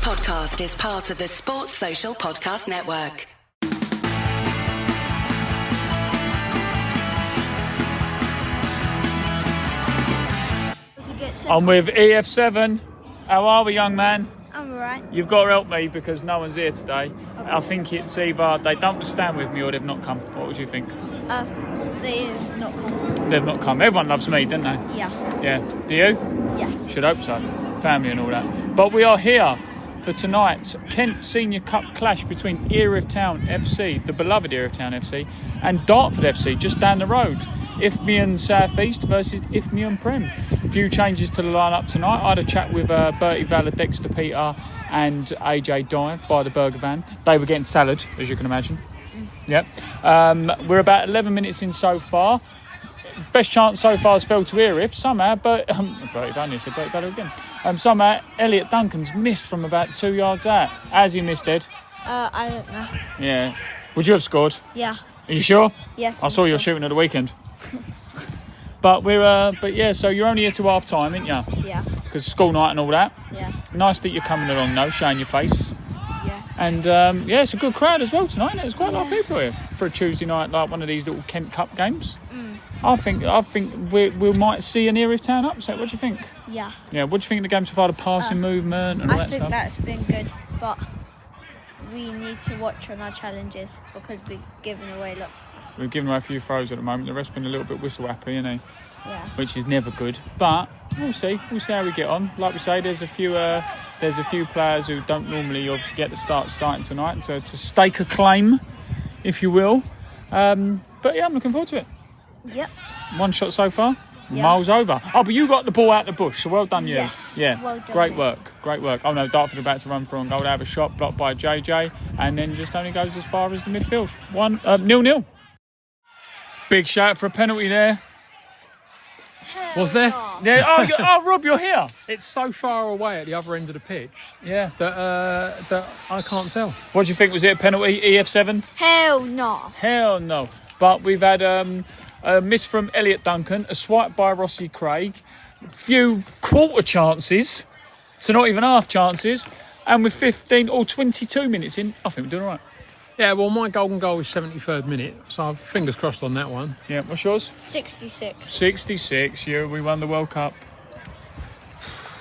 podcast is part of the Sports Social Podcast Network. I'm with EF7. How are we, young man? I'm alright. You've got to help me because no one's here today. Okay. I think it's either they don't stand with me or they've not come. What would you think? They've not come. They've not come. Everyone loves me, don't they? Yeah. Yeah. Do you? Yes. Should hope so. Family and all that. But we are here for tonight's Kent Senior Cup clash between Erith Town FC, the beloved Erith Town FC, and Dartford FC just down the road. Ifmian South East versus Ifmian Prem. A few changes to the lineup tonight. I had a chat with Bertie Valler, Dexter Peter and AJ Dive by the burger van. They were getting salad, as you can imagine. Yep. We're about 11 minutes in so far. Best chance so far has fell to Erith. Somehow, Bertie Valler again. Somehow, Elliot Duncan's missed from about 2 yards out. How's he missed, Ed? I don't know. Yeah. Would you have scored? Yeah. Are you sure? Yes. I saw you shooting at the weekend. But so you're only here till half time, aren't you? Yeah. Because school night and all that. Yeah. Nice that you're coming along though, showing your face. Yeah. And it's a good crowd as well tonight. There's quite a lot of people here for a Tuesday night, like one of these little Kent Cup games. I think we might see an Erith Town upset. What do you think? Yeah. Yeah. What do you think of the game so far? The passing movement and all that stuff. I think that's been good, but we need to watch on our challenges because we're giving away lots of passes. We've given away a few throws at the moment. The rest been a little bit whistle happy, isn't he? Yeah. Which is never good. But we'll see. We'll see how we get on. Like we say, there's a few players who don't normally obviously get the starting tonight. So to stake a claim, if you will. But yeah, I'm looking forward to it. Yep. One shot so far. Yeah. Miles over. Oh, but you got the ball out the bush, so well done you. Yes. Yeah. Well done. Great work. Oh no, Dartford about to run for on goal. They have a shot blocked by JJ, and then just only goes as far as the midfield. 0-0. Big shout for a penalty there. Was there? Yeah. Oh, Rob, you're here. It's so far away at the other end of the pitch Yeah. that I can't tell. What do you think? Was it a penalty? EF7? Hell no. Hell no. But we've had a miss from Elliot Duncan, a swipe by Rossi Craig, a few quarter chances, so not even half chances, and with 15 or 22 minutes in, I think we're doing all right. Yeah, well, my golden goal is 73rd minute, so fingers crossed on that one. Yeah, what's yours? 66. 66. Yeah, we won the World Cup.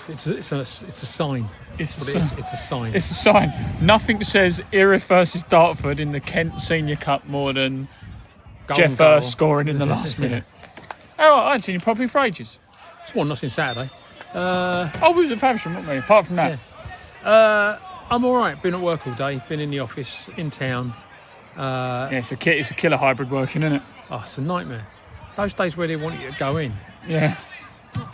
It's a sign. It's a sign. It's a sign. Nothing says Erith versus Dartford in the Kent Senior Cup more than Jeff Erith scoring in the last minute. I hadn't seen you properly for ages. It's one nothing Saturday. We was at Faversham, weren't we? Apart from that. Yeah. I'm all right. Been at work all day. Been in the office, in town. It's a killer hybrid working, isn't it? Oh, it's a nightmare. Those days where they want you to go in. Yeah.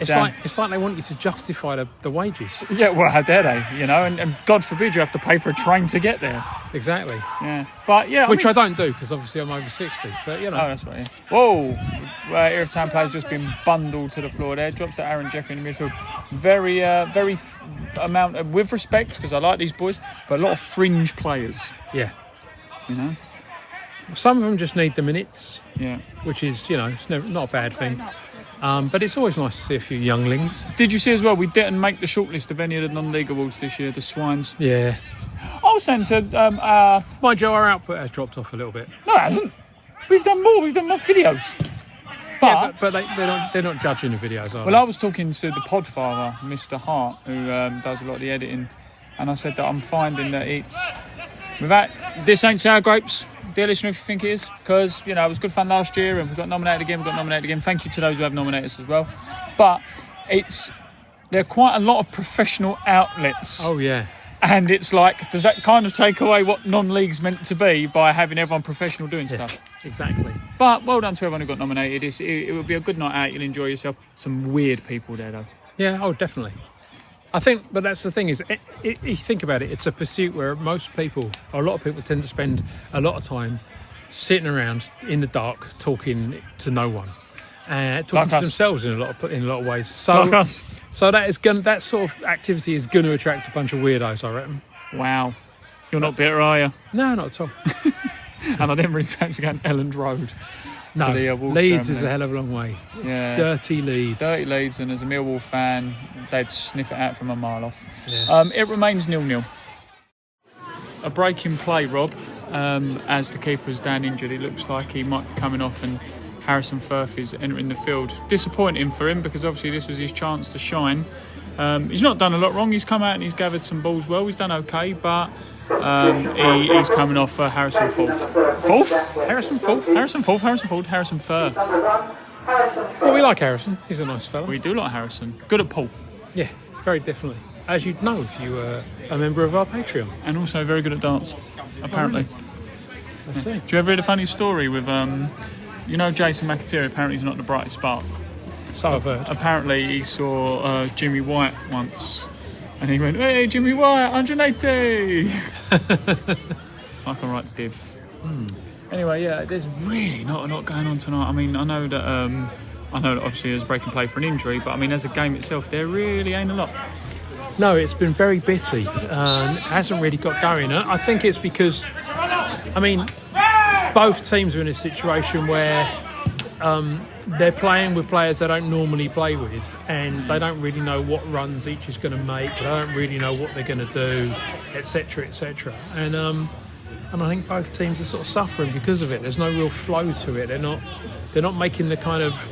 It's like they want you to justify the wages. Yeah, well, how dare they? You know, and God forbid you have to pay for a train to get there. Exactly. Yeah. But yeah, I don't do because obviously I'm over 60. But you know. Oh, that's right. Yeah. Whoa! Erith Town player's just been bundled to the floor there. Drops to Aaron Jeffrey in the midfield. Very amount of, with respect because I like these boys, but a lot of fringe players. Yeah. You know. Some of them just need the minutes. Yeah. Which is, it's not a bad thing. But it's always nice to see a few younglings. Did you see as well, we didn't make the shortlist of any of the non-league awards this year, the Swines. Yeah. I was saying to... Mind you, our output has dropped off a little bit. No, it hasn't. We've done more. We've done enough videos. But they're not judging the videos, are they? Well, I was talking to the podfather, Mr. Hart, who does a lot of the editing, and I said that I'm finding that it's... This ain't sour grapes, dear listener, if you think it is, because, it was good fun last year and we got nominated again. Thank you to those who have nominated us as well. But there are quite a lot of professional outlets. Oh, yeah. And it's like, does that kind of take away what non-league's meant to be by having everyone professional doing stuff? Exactly. But well done to everyone who got nominated. It will be a good night out. You'll enjoy yourself. Some weird people there, though. Yeah, definitely. I think, but that's the thing is, you think about it, it's a pursuit where most people, or a lot of people tend to spend a lot of time sitting around in the dark talking to no one. Talking like to us. Themselves in a lot of ways. So, like us. So that sort of activity is going to attract a bunch of weirdos, I reckon. Wow. You're not bitter, are you? No, not at all. And I didn't really fancy going Elland Road. No, for the award Leeds ceremony. is a hell of a long way. It's Yeah. dirty Leeds. Dirty Leeds, and as a Millwall fan, they'd sniff it out from a mile off. Yeah. It remains 0-0. A break in play, Rob, as the keeper is down injured. It looks like he might be coming off, and Harrison Firth is entering the field. Disappointing for him, because obviously this was his chance to shine. He's not done a lot wrong. He's come out and he's gathered some balls well. He's done okay, but he's coming off for Harrison Firth. Harrison Firth. Well, we like Harrison. He's a nice fella. We do like Harrison. Good at pool. Yeah, very definitely. As you'd know if you were a member of our Patreon. And also very good at dance, apparently. I see. Do you ever read a funny story with, Jason McAteer? Apparently he's not the brightest spark. So I've heard. Apparently he saw Jimmy White once, and he went, "Hey, Jimmy White, 180." I can write div. Anyway, yeah, there's really not a lot going on tonight. I mean, I know that obviously there's break and play for an injury, but I mean, as a game itself, there really ain't a lot. No, it's been very bitty. It hasn't really got going. I think it's because, both teams are in a situation where they're playing with players they don't normally play with, and they don't really know what runs each is going to make. They don't really know what they're going to do, etc., etc. And I think both teams are sort of suffering because of it. There's no real flow to it. They're not making the kind of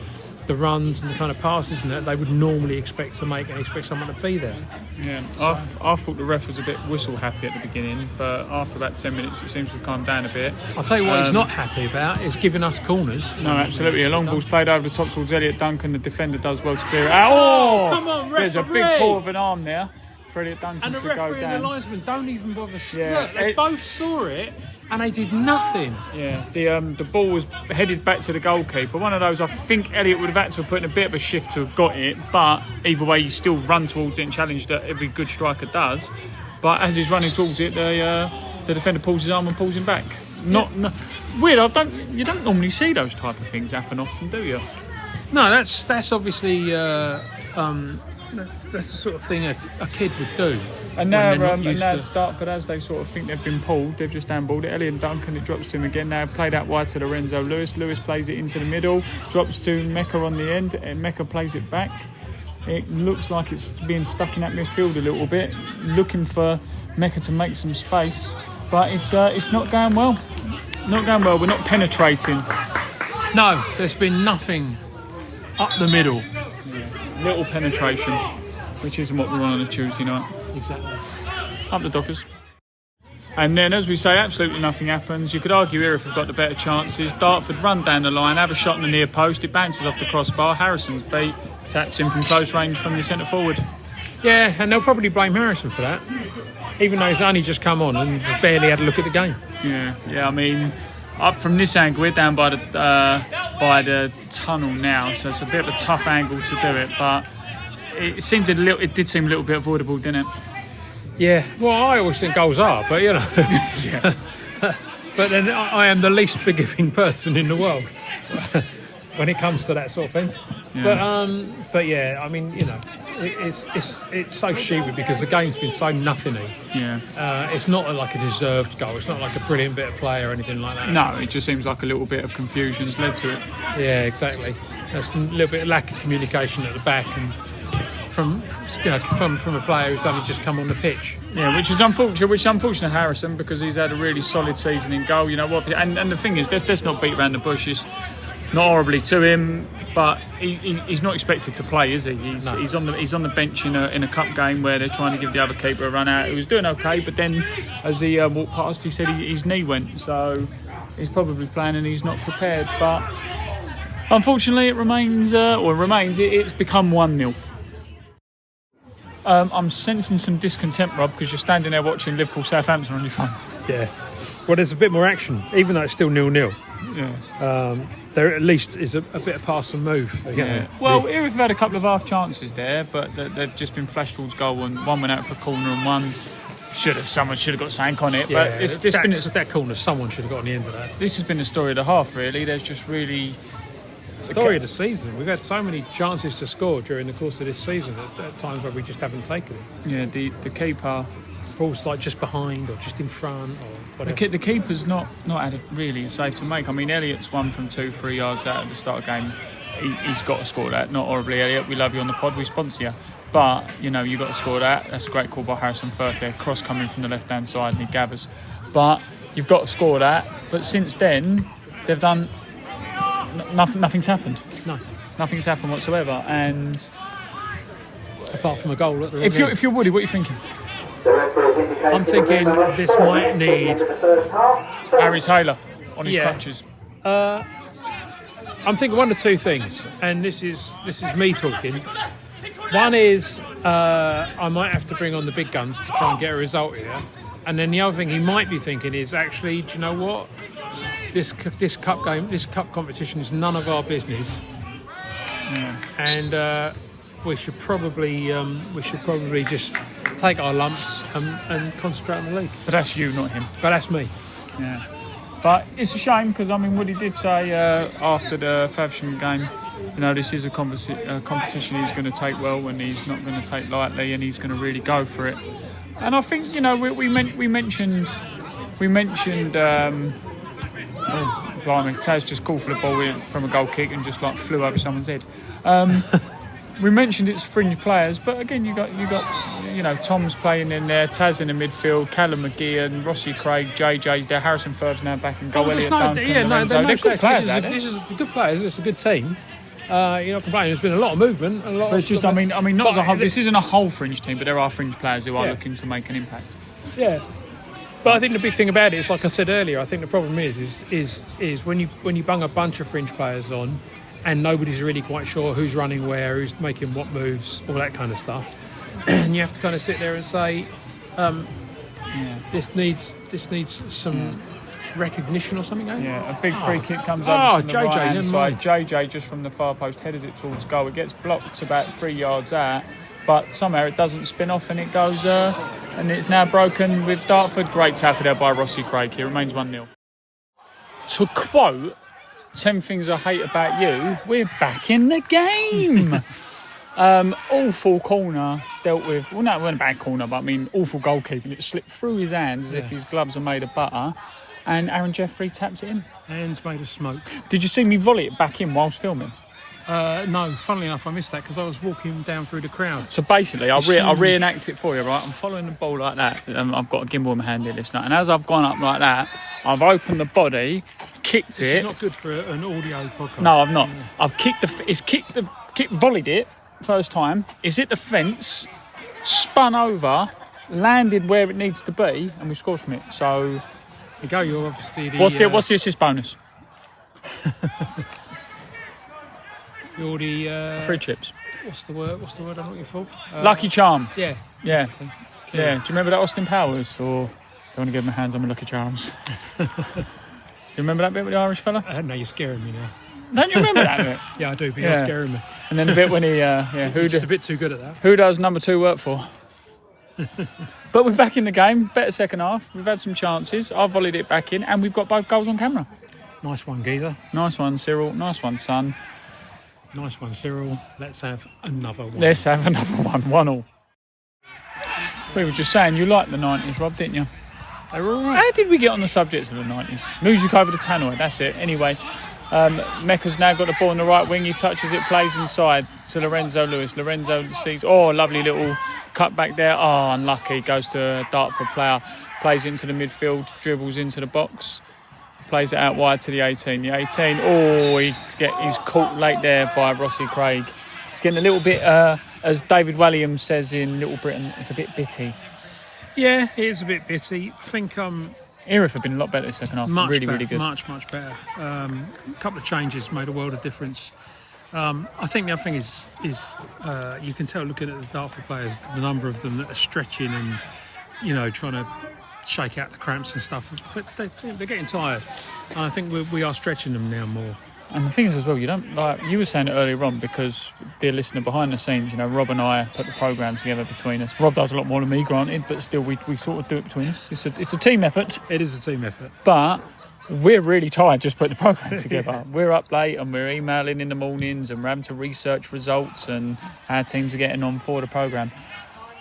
the runs and the kind of passes and that they would normally expect to make and expect someone to be there. Yeah, I thought the ref was a bit whistle happy at the beginning, but after about 10 minutes it seems to have calmed down a bit. I'll tell you what he's not happy about is giving us corners. No, absolutely. A long ball's played over the top towards Elliot Duncan. The defender does well to clear it out. Oh, come on, referee! There's a big pull of an arm there for Elliot Duncan And the to go referee and down. the linesman don't even bother. Yeah, Look, they both saw it and they did nothing. Yeah, the ball was headed back to the goalkeeper. One of those I think Elliot would have had to have put in a bit of a shift to have got it, but either way you still run towards it and challenge that every good striker does. But as he's running towards it, the defender pulls his arm and pulls him back. No, weird. You don't normally see those type of things happen often, do you? No, that's obviously that's the sort of thing a kid would do. And now, when they're not used to... Dartford, as they sort of think they've been pulled, they've just handballed it. Elliot Duncan, it drops to him again. Now played out wide to Lorenzo Lewis. Lewis plays it into the middle, drops to Mecca on the end, and Mecca plays it back. It looks like it's being stuck in that midfield a little bit, looking for Mecca to make some space, but it's not going well. Not going well. We're not penetrating. No, there's been nothing up the middle. Little penetration, which isn't what we want on a Tuesday night. Exactly. Up the Dockers. And then, as we say, absolutely nothing happens. You could argue Erith have got the better chances. Dartford run down the line, have a shot in the near post. It bounces off the crossbar. Harrison's beat, taps in from close range from the centre forward. Yeah, and they'll probably blame Harrison for that, even though he's only just come on and just barely had a look at the game. Yeah. I mean, up from this angle, we're down by the tunnel now, so it's a bit of a tough angle to do it, but it did seem a little bit avoidable, didn't it? Yeah, well, I always think goals are, but you know. Yeah. But then I am the least forgiving person in the world when it comes to that sort of thing. Yeah. But yeah, I mean, you know, it's so stupid because the game's been so nothingy. Yeah. It's not like a deserved goal. It's not like a brilliant bit of play or anything like that. No, it just seems like a little bit of confusion's led to it. Yeah, exactly. There's a little bit of lack of communication at the back and from a player who's only just come on the pitch. Yeah, which is unfortunate Harrison, because he's had a really solid season in goal. You know what? And the thing is, let's not beat around the bush. It's not horribly to him, but he's not expected to play, is he? He's on the bench in a cup game where they're trying to give the other keeper a run out. He was doing okay, but then as he walked past, he said his knee went, so he's probably playing and he's not prepared. But unfortunately, it's become 1-0. I'm sensing some discontent, Rob, because you're standing there watching Liverpool-Southampton on your phone. Yeah. Well, there's a bit more action, even though it's still 0-0. Yeah. There at least is a bit of pass and move. Yeah. Well, Erith have had a couple of half chances there, but they've just been flashed towards goal, and one went out for a corner, and one someone should have got sank on it. Yeah, but that corner, someone should have got on the end of that. This has been the story of the half, really. There's just really... Story of the season. We've had so many chances to score during the course of this season at times where we just haven't taken it. Yeah, the keeper balls like just behind or just in front or whatever. The keeper's not had a really save to make. I mean, Elliott's one from 2-3 yards out at the start of the game. He's got to score that. Not horribly, Elliott. We love you on the pod. We sponsor you. But, you know, you've got to score that. That's a great call by Harrison Firth there. Cross coming from the left-hand side and he gathers. But you've got to score that. But since then, they've done... Nothing's happened. No. Nothing's happened whatsoever. And... apart from a goal at the if you're Woody, what are you thinking? I'm thinking this might need Harry Taylor on his crutches. I'm thinking one of two things, and this is me talking. One is I might have to bring on the big guns to try and get a result here, and then the other thing he might be thinking is actually, do you know what? This cup competition is none of our business, and we should probably just take our lumps and concentrate on the league. But that's you, not him. But that's me. Yeah. But it's a shame because, I mean, Woody did say after the Faversham game, you know, this is a competition he's going to take well and he's not going to take lightly and he's going to really go for it. And I think, you know, we mentioned blimey, Taz just called for the ball from a goal kick and just like flew over someone's head. We mentioned it's fringe players, but again, you got you know, Tom's playing in there, Taz in the midfield, Callum McGee and Rossi Craig, JJ's there, Harrison Firth's now back in goal, Elliott Duncan, they're good players. This is good players. It's a good team. You're not complaining. There's been a lot of movement. But it's just, I mean, not as a whole. This isn't a whole fringe team, but there are fringe players who are looking to make an impact. Yeah. But I think the big thing about it is, like I said earlier, I think the problem is when you bung a bunch of fringe players on, and nobody's really quite sure who's running where, who's making what moves, all that kind of stuff. And you have to kind of sit there and say, this needs some recognition or something. Yeah, a big free kick comes over from the right-hand side. JJ just from the far post headers it towards goal. It gets blocked about 3 yards out, but somehow it doesn't spin off and it goes, and it's now broken with Dartford. Great tackle there by Rossi Craig. It remains 1-0. To quote 10 Things I Hate About You, we're back in the game. Awful corner dealt with. Well, no, it wasn't a bad corner, but I mean, awful goalkeeping. It slipped through his hands as if his gloves are made of butter, and Aaron Jeffrey tapped it in. Hands made of smoke. Did you see me volley it back in whilst filming? No, funnily enough, I missed that because I was walking down through the crowd. So basically, I'll reenact it for you, right? I'm following the ball like that. I've got a gimbal in my hand here this night, and as I've gone up like that, I've opened the body, kicked it. It's not good for an audio podcast. No, I've not. I've volleyed it first time. It's hit the fence, spun over, landed where it needs to be, and we scored from it. So, there you go. You're obviously the. What's the assist bonus? You're the free chips. What's the word I'm looking for? Lucky charm. Yeah. Yeah. Do you remember that Austin Powers? Or I don't want to give my hands on my Lucky Charms. Do you remember that bit with the Irish fella? No, you're scaring me now. Don't you remember that bit? Yeah, I do, but you're scaring me. And then the bit when he, You're just a bit too good at that. Who does number 2 work for? But we're back in the game. Better second half. We've had some chances. I've volleyed it back in, and we've got both goals on camera. Nice one, Geezer. Nice one, Cyril. Nice one, son. Nice one, Cyril. Let's have another one. 1-1. We were just saying you liked the 90s, Rob, didn't you? They were all right. How did we get on the subject of the 90s? Music over the tannoy, that's it. Anyway, Mecca's now got the ball on the right wing. He touches it, plays inside to Lorenzo Lewis. Lorenzo sees, lovely little cut back there. Oh, unlucky. Goes to a Dartford player. Plays into the midfield, dribbles into the box. Plays it out wide to the 18. The 18, he's caught late there by Rossi Craig. It's getting a little bit, as David Walliams says in Little Britain, it's a bit bitty. Yeah, it is a bit bitty. I think Erith have been a lot better this second half. Really good. Much better. A couple of changes made a world of difference. I think the other thing is you can tell looking at the Dartford players, the number of them that are stretching and, you know, trying to shake out the cramps and stuff, but they're getting tired, and I think we are stretching them now more. And the thing is as well, you don't, like you were saying it earlier on, because dear listener, behind the scenes, you know, Rob and I put the programme together between us. Rob does a lot more than me, granted, but still we sort of do it between us. It's a team effort. It is a team effort, but we're really tired just putting the programme together. We're up late and we're emailing in the mornings and we're having to research results and how teams are getting on for the programme.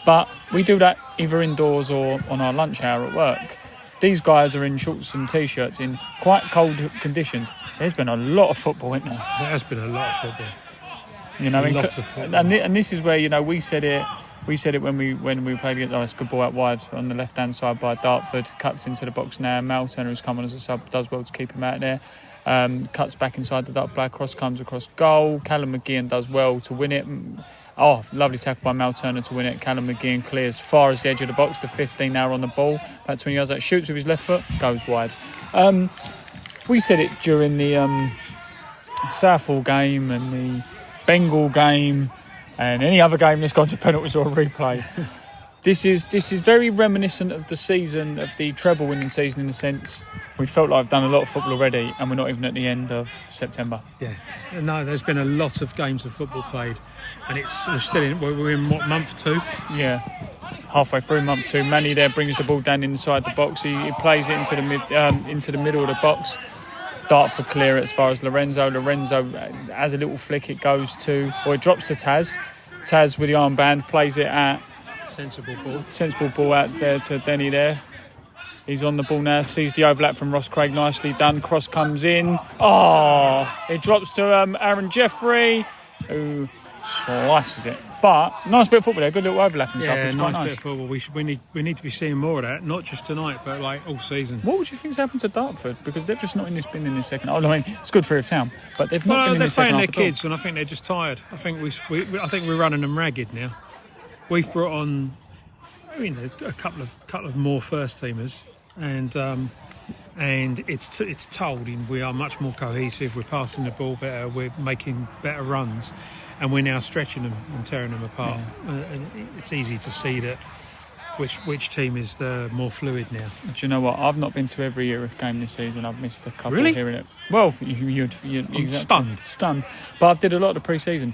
But we do that either indoors or on our lunch hour at work. These guys are in shorts and T-shirts in quite cold conditions. There's been a lot of football, isn't there? There has been a lot of football. Lots of football. And this is where, we said it. We said it when we played against. It's a good ball out wide on the left hand side by Dartford. Cuts into the box now. Mal Turner has come on as a sub. Does well to keep him out there. Cuts back inside the Dartford black. Cross comes across goal. Callum McGeehan does well to win it. Oh, lovely tackle by Mal Turner to win it. Callum McGeehan clears far as the edge of the box. The 15 now on the ball. About 20 yards out. Shoots with his left foot. Goes wide. We said it during the Southall game and the Bengal game and any other game that's gone to penalties or a replay. This is very reminiscent of the season, of the treble winning season, in the sense we felt like I've done a lot of football already and we're not even at the end of September. Yeah, no, there's been a lot of games of football played, and we're in what, month 2? Yeah, halfway through month 2. Manny there brings the ball down inside the box. He plays it into the middle of the box. Dartford clear it as far as Lorenzo. Lorenzo has a little flick. It drops to Taz. Taz with the armband plays it at sensible ball out there to Denny there. He's on the ball now, sees the overlap from Ross Craig, nicely done. Cross comes in. It drops to Aaron Jeffrey, who slices it. But nice bit of football there, good little overlap and stuff. It's nice quite bit of football. We need to be seeing more of that, not just tonight, but like all season. What would you think's happened to Dartford? Because they've just not been in this second. I mean, it's good for Erith Town, but they've not been in this second half. They're playing their kids, and I think they're just tired. I think we're running them ragged now. We've brought on, a couple of more first teamers, and it's told we are much more cohesive. We're passing the ball better. We're making better runs, and we're now stretching them and tearing them apart. Yeah. And it's easy to see that which team is the more fluid now. Do you know what? I've not been to every Erith game this season. I've missed a couple. Really? Hearing it. Well, you're exactly stunned. But I did a lot of the pre-season.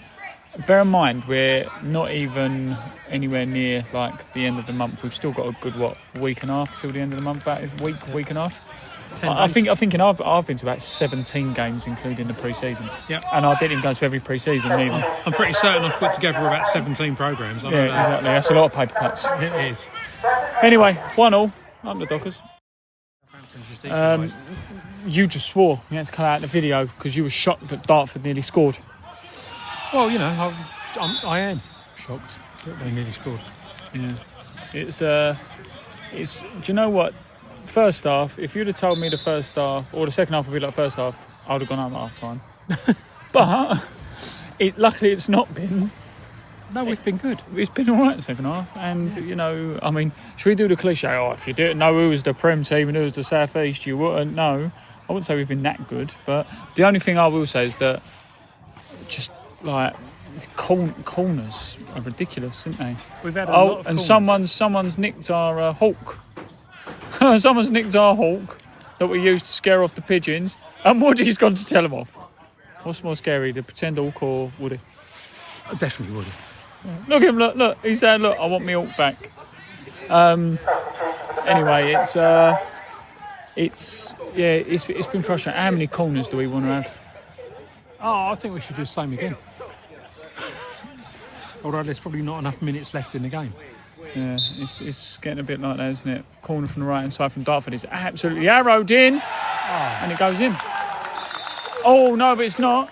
Bear in mind, we're not even anywhere near like the end of the month. We've still got a good week and a half till the end of the month. About week and a half. I've been to about 17 games, including the pre-season. Yeah, and I didn't go to every pre-season either. I'm pretty certain I've put together about 17 programmes. Yeah, exactly. That's a lot of paper cuts. It is. Anyway, 1-1 up the Dockers. You just swore. You had to cut out the video because you were shocked that Dartford nearly scored. Well, I am shocked that they nearly scored. Yeah, it's. Do you know what? First half, if you'd have told me the first half or the second half would be like first half, I would have gone home at half time. But luckily it's not been. No, we've been good. It's been all right in the second half. And, should we do the cliche? If you didn't know who was the Prem team and who was the South East, you wouldn't know. I wouldn't say we've been that good. But the only thing I will say is that just, like, corners are ridiculous, aren't they? We've had a lot of corners. And someone's nicked our hawk. Someone's nicked our hawk that we used to scare off the pigeons, and Woody's gone to tell them off. What's more scary, the pretend hawk or Woody? Definitely Woody. Look at him, look. He said, look, I want my hawk back. Anyway, it's been frustrating. How many corners do we want to have? I think we should do the same again. Although there's probably not enough minutes left in the game. Yeah, it's getting a bit like that, isn't it? Corner from the right hand side from Dartford is absolutely arrowed in, and it goes in. Oh no, but it's not.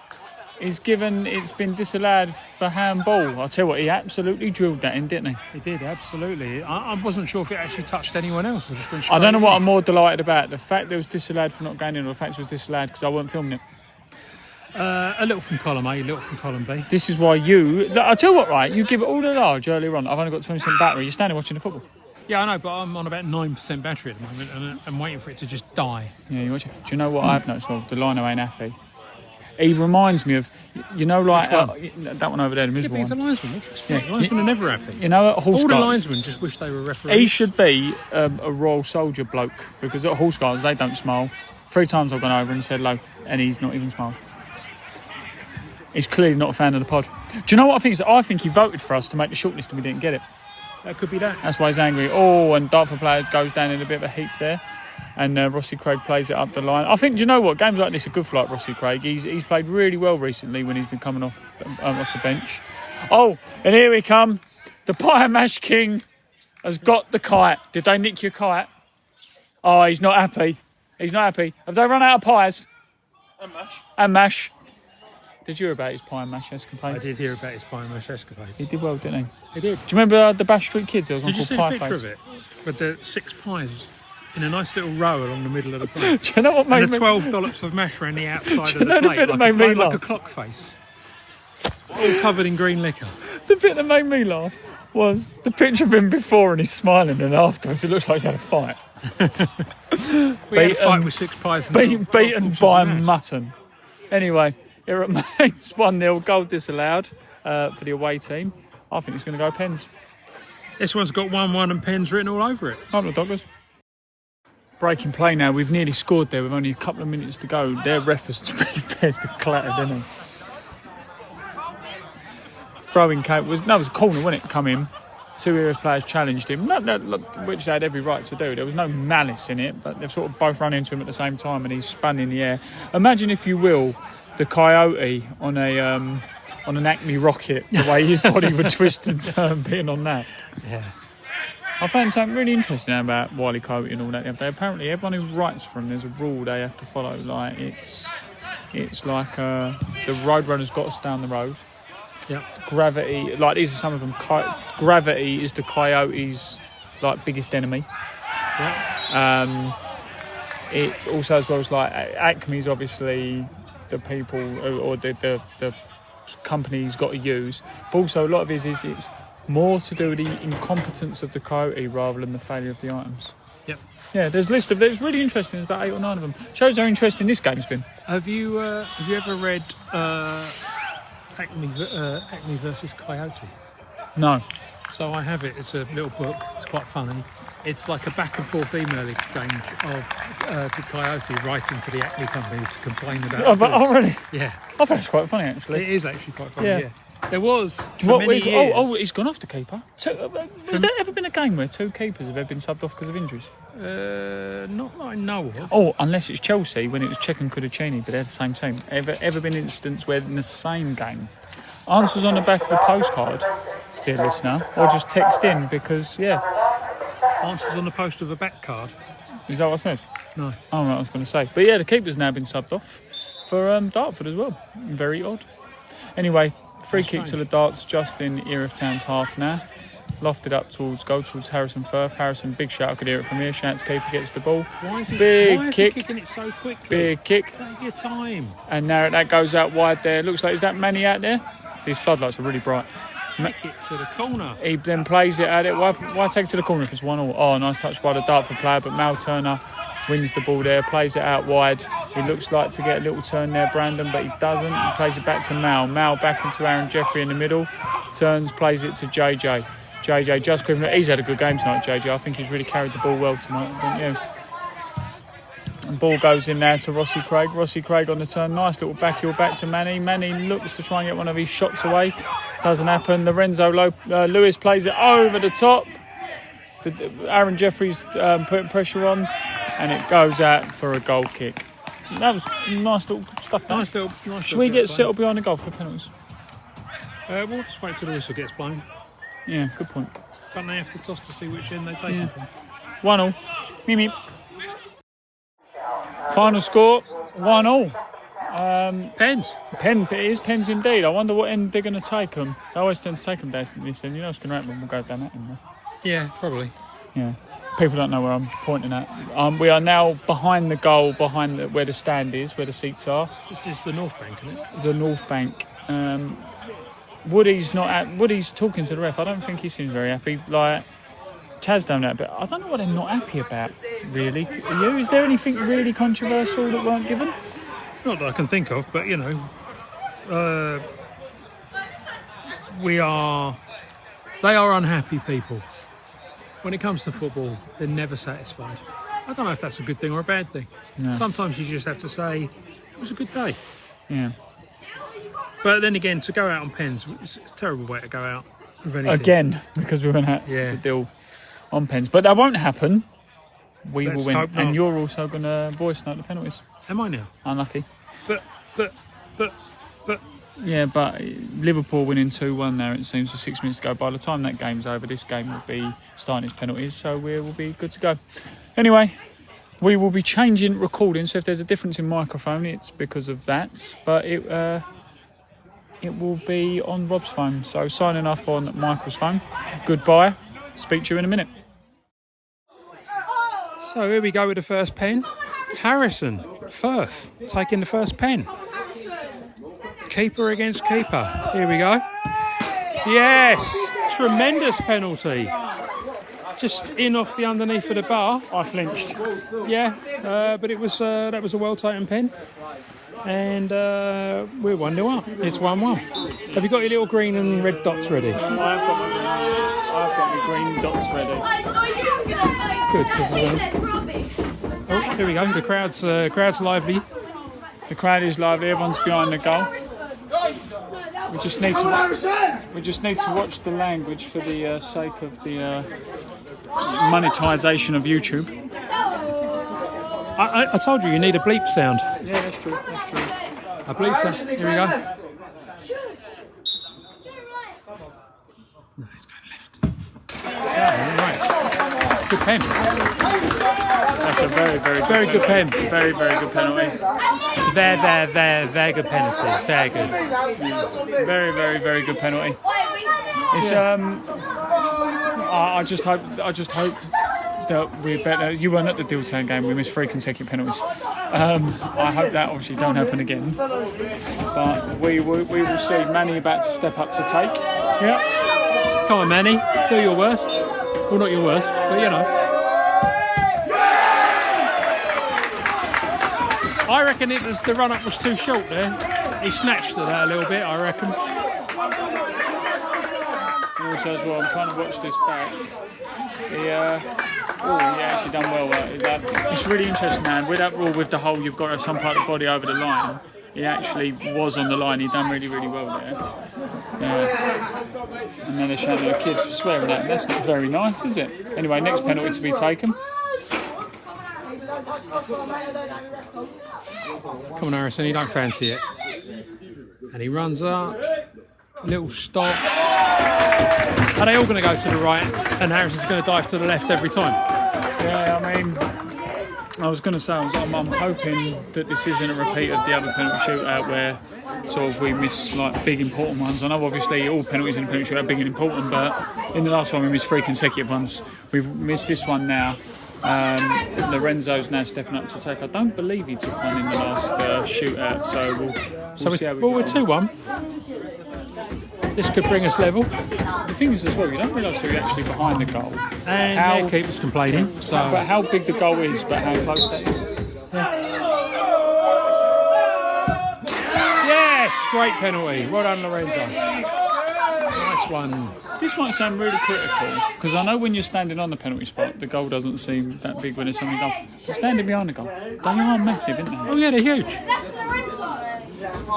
It's been disallowed for handball. I'll tell you what, he absolutely drilled that in, didn't he? He did, absolutely. I wasn't sure if it actually touched anyone else. I don't know what I'm more delighted about: the fact that it was disallowed for not going in, or the fact it was disallowed because I wasn't filming it. A little from column A, a little from column B. This is why I'll tell you what, right? You give it all the large earlier on. I've only got 20% battery. You're standing watching the football. Yeah, I know, but I'm on about 9% battery at the moment, and I'm waiting for it to just die. Yeah, you're watching. Do you know what I've noticed? Well, the lino ain't happy. He reminds me of, like that one over there, the miserable one. Yeah, but he's a linesman. Yeah, linesmen are never happy. You know, at Horse all Guards, the linesmen just wish they were referees. He should be a Royal Soldier bloke, because at Horse Guards they don't smile. 3 times I've gone over and said hello, and he's not even smiled. He's clearly not a fan of the pod. Do you know what I think? I think he voted for us to make the shortlist and we didn't get it. That could be that. That's why he's angry. And Dartford player goes down in a bit of a heap there. And Rossi Craig plays it up the line. I think, do you know what? Games like this are good for like Rossi Craig. He's played really well recently when he's been coming off the bench. Oh, and here we come. The Pie and Mash King has got the kite. Did they nick your kite? Oh, he's not happy. He's not happy. Have they run out of pies? And mash. And mash. Did you hear about his pie and mash escapades? I did hear about his pie and mash escapades. He did well, didn't he? He did. Do you remember the Bash Street Kids? There was one Did you called see the Pie picture Face. of it? With the 6 pies in a nice little row along the middle of the plate. Do you know what made And me... the 12 dollops of mash around the outside of you know the the plate. bit that made me like a laugh? clock face. All covered in green liquor. The bit that made me laugh was the picture of him before and he's smiling, and afterwards it looks like he's had a fight. We had a fight with 6 pies and Beaten 12 by portions of mash. mutton. Anyway, it remains 1-0, goal disallowed for the away team. I think it's going to go Pens. This one's got 1-1 and Pens written all over it. Right, the Doggers. Breaking play now. We've nearly scored there with only a couple of minutes to go. Their ref has, to be fair, has been clattered, hasn't he? Throwing it was a corner, wasn't it? Come in. 2 Erith players challenged him, which they had every right to do. There was no malice in it, but they've sort of both run into him at the same time, and he's spun in the air. Imagine, if you will, the coyote on an Acme rocket, the way his body would twist and turn being on that. Yeah. I found something really interesting about Wile E. Coyote and all that the other day. Apparently, everyone who writes for him, there's a rule they have to follow. Like it's like the roadrunner's got to stay on the road. Yeah. Gravity, like these are some of them. Gravity is the coyote's like biggest enemy. Yeah. It also, as well as like Acme's obviously the people or the company he's got to use, but also a lot of his is it's more to do with the incompetence of the coyote rather than the failure of the items. Yep. Yeah, there's a list of. There's really interesting. There's about 8 or 9 of them. Shows how interesting this game's been. Have you ever read Acme versus Coyote? No. So I have it. It's a little book. It's quite funny. It's like a back and forth email exchange of the Coyote writing to the Acme company to complain about. Oh, really? Yeah. I thought it's quite funny actually. It is actually quite funny. Yeah. Yeah. There was for many years. He's gone off the keeper. Has there ever been a game where 2 keepers have ever been subbed off because of injuries? Not that I know of. Oh, unless it's Chelsea when it was Cech and Cudicini, but they're the same team. Ever been an instance where in the same game, answers on the back of a postcard, dear listener, or just text in because Answers on the post of a back card. Is that what I said? No. Oh, right, I was going to say. But yeah, the keeper's now been subbed off for Dartford as well. Very odd. Anyway, free kick to the Darts just in Erith Town's half now. Lofted up towards Harrison Firth. Harrison, big shout, I could hear it from here. Shant's keeper gets the ball. Why is he kicking it so quickly? Big kick. Take your time. And now that goes out wide there. Looks like, is that Manny out there? These floodlights are really bright. Take it to the corner. He then plays it at it. Why take it to the corner if it's 1-1? Oh, nice touch by the Dartford player, but Mal Turner wins the ball there, plays it out wide. He looks like to get a little turn there, Brandon, but he doesn't. He plays it back to Mal. Mal back into Aaron Jeffrey in the middle. Turns, plays it to JJ. JJ just quickly. He's had a good game tonight, JJ. I think he's really carried the ball well tonight, don't you? And ball goes in there to Rossi Craig. Rossi Craig on the turn. Nice little back heel back to Manny. Manny looks to try and get one of his shots away. Doesn't happen. Lorenzo Lewis plays it over the top. Aaron Jeffrey's putting pressure on, and it goes out for a goal kick. That was nice little stuff. Nice little. Should we get settled behind the goal for the penalties? We'll just wait till the whistle gets blown. Yeah, good point. Don't they have to toss to see which end they take it from? 1-0. Meep meep. Final score, 1-0. Pens. It is Pens indeed. I wonder what end they're going to take them. They always tend to take them down to this end. You know what's going to happen? We'll go down that end. Yeah, probably. Yeah. People don't know where I'm pointing at. We are now behind the goal, behind where the stand is, where the seats are. This is the North Bank, isn't it? The North Bank. Woody's talking to the ref. I don't think he seems very happy. Like, Taz done that, but I don't know what they're not happy about, really. Are you? Is there anything really controversial that weren't given? Not that I can think of, but, you know, they are unhappy people. When it comes to football, they're never satisfied. I don't know if that's a good thing or a bad thing. No. Sometimes you just have to say, it was a good day. Yeah. But then again, to go out on Pens, it's a terrible way to go out with anything. Again, because we went out to deal on Pens. But that won't happen. We will win. Hope not. And you're also going to voice note the penalties. Am I now? Unlucky. But Yeah, but Liverpool winning 2-1 now, it seems, with 6 minutes to go. By the time that game's over, this game will be starting its penalties, so we will be good to go. Anyway, we will be changing recording, so if there's a difference in microphone, it's because of that. But it will be on Rob's phone, so signing off on Michael's phone. Goodbye. Speak to you in a minute. So here we go with the first pen. Harrison, Firth, taking the first pen. Keeper against keeper. Here we go. Yes! Tremendous penalty. Just in off the underneath of the bar. I flinched. Yeah, but that was a well-taken pen. And we're 1-0 up. It's 1-1. Have you got your little green and red dots ready? I've got my green dots ready. Good, because oh, here we go. The crowd's lively. The crowd is lively. Everyone's behind the goal. We just need to watch the language for the sake of the monetisation of YouTube. I told you need a bleep sound. Yeah, that's true. A bleep sound. Here we go. No, he's going left. Right. Good pen. That's a very good pen. Very good penalty. It's a very good penalty. Very good. Very good penalty. It's I just hope that we're better. You weren't at the Dilton game. We missed 3 consecutive penalties. I hope that obviously don't happen again. But we will see. Manny about to step up to take. Yeah. Come on, Manny. Do your worst. Well, not your worst, but you know. I reckon the run-up was too short there. He snatched at that a little bit, I reckon. And also as well, I'm trying to watch this back. He actually done well. It's really interesting, man. With that rule, with the whole, you've got to have some part of the body over the line. He actually was on the line. He done really well there. And then they're shouting at the kids swearing at him. That's not very nice, is it? Anyway, next penalty to be taken. Come on, Harrison, you don't fancy it. And he runs up. Little stop. Are they all going to go to the right? And Harrison's going to dive to the left every time? Yeah, I mean, I was going to say, I'm hoping that this isn't a repeat of the other penalty shootout where sort of we miss like big important ones. I know obviously all penalties in the penalty shootout are big and important, but in the last one we missed 3 consecutive ones. We've missed this one now. Lorenzo's now stepping up to take. I don't believe he took one in the last shootout, so we'll see how we go. We're 2-1. This could bring us level. The thing is as well, you don't realise who's actually behind the goal. And their keeper's complaining. So. But how big the goal is, but how close that is. Yeah. Yes, great penalty. Well done, Lorenzo. Nice one. This might sound really critical, because I know when you're standing on the penalty spot, the goal doesn't seem that big when there's somebody goal. But standing behind the goal, they are massive, aren't they? Oh yeah, they're huge.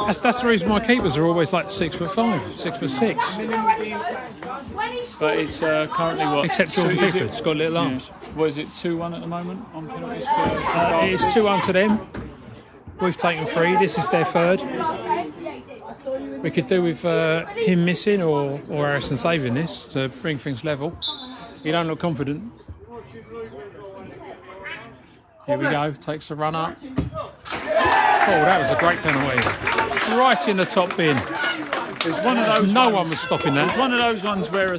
That's the reason why keepers are always like 6'5", 6'6". But it's currently what? Except Jordan Pickford's got little arms. Yeah. What is it, 2-1 at the moment on penalties? It's 2-1 to them. We've taken 3. This is their 3rd. We could do with him missing or Harrison saving this to bring things level. You don't look confident. Here we go. Takes a run up. Oh, that was a great penalty. Right in the top bin. It's one of those. No one was stopping that. It's one of those ones where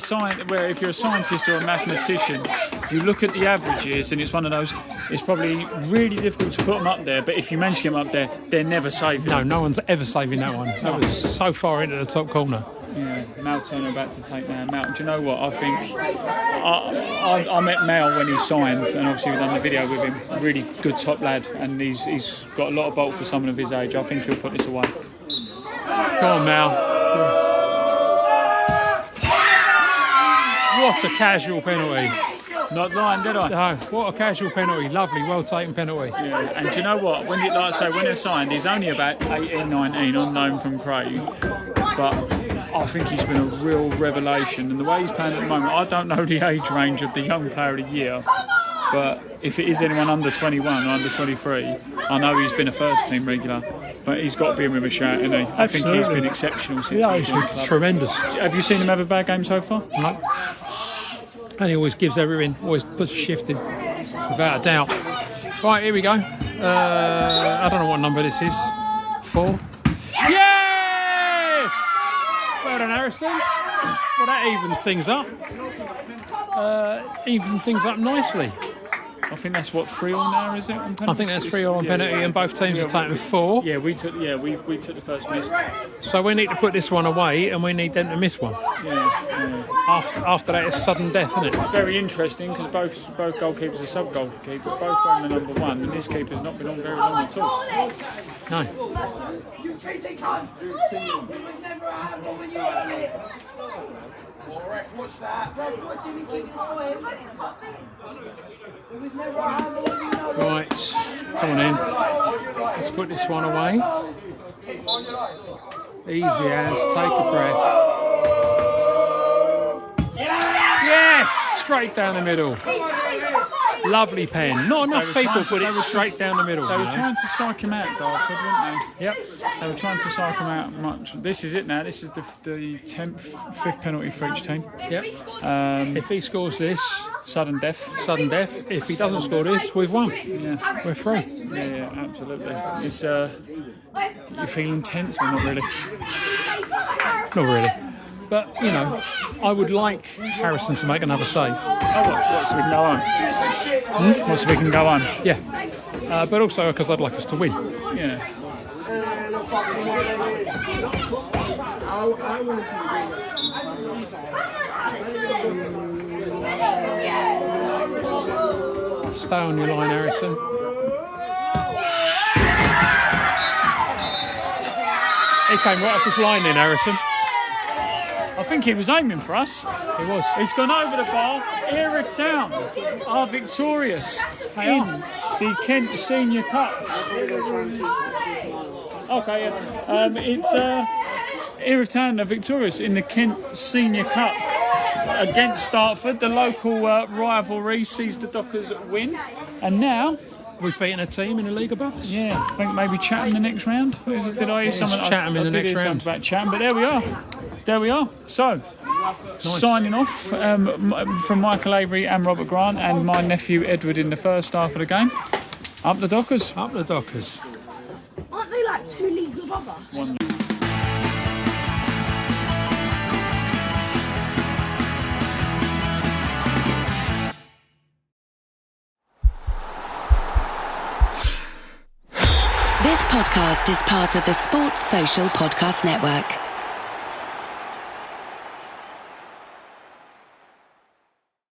where if you're a scientist or a mathematician, you look at the averages, and it's one of those. It's probably really difficult to put them up there, but if you manage to get them up there, they're never saving. No one's ever saving that one. That was so far into the top corner. Yeah, Mal Turner about to take that. Mal, do you know what? I think I met Mal when he signed, and obviously we've done the video with him. Really good top lad, and he's got a lot of bolt for someone of his age. I think he'll put this away. Come on, Mal. What a casual penalty. Not lying, did I? No, what a casual penalty. Lovely, well taken penalty. Yeah. And do you know what? When they're signed, he's only about 18, 19, unknown from Craig. But I think he's been a real revelation. And the way he's playing at the moment, I don't know the age range of the young player of the year. But if it is anyone under 21 or under 23, I know he's been a first team regular, but he's got to be in with a shout, hasn't he? I think he's been exceptional since he's been club. Tremendous. Have you seen him have a bad game so far? No. And he always gives everything, always puts a shift in, without a doubt. Right, here we go. I don't know what number this is. 4. Yes! Well done, Harrison. Well, that evens things up. Evens things up nicely. I think that's what 3-3 now, is it? On penalties? I think that's 3-3 on penalty, and both teams have taken 4. Yeah, we took the first miss. So we need to put this one away, and we need them to miss one. Yeah. After that, it's sudden death, isn't it? Very interesting, because both goalkeepers are sub-goalkeepers, both wearing the number 1, and this keeper's not been on very long at all. No. What's that? Right, come on in. Let's put this one away. Easy as, take a breath. Yes! Straight down the middle. Lovely pen. Not enough people put it straight down the middle. They were trying to psych him out, Dartford, weren't they? Yep. They were trying to psych him out much. This is it now. This is the 5th penalty for each team. Yep. If he scores this, Sudden death. If he doesn't score this, we've won. Yeah. We're through. Yeah, absolutely. It's you feeling tense or not really? Not really. But, you know, I would like Harrison to make another save. Oh, what, so we can go on? What, so we can go on? Yeah. But also because I'd like us to win. Yeah. Stay on your line, Harrison. He came right off his line then, Harrison. I think he was aiming for us. He was. He's gone over the bar. Erith Town are victorious in the Kent Senior Cup. Okay, yeah. It's Erith Town are victorious in the Kent Senior Cup against Dartford. The local rivalry sees the Dockers win, and now we've beaten a team in the league above us. Yeah, I think maybe Chatham the next round. Did I hear something? Chatham in the next round. About Chatham, but there we are. There we are. So, signing off from Michael Avery and Robert Grant and my nephew Edward in the first half of the game. Up the Dockers. Up the Dockers. Aren't they like 2 leagues above us? This podcast is part of the Sports Social Podcast Network.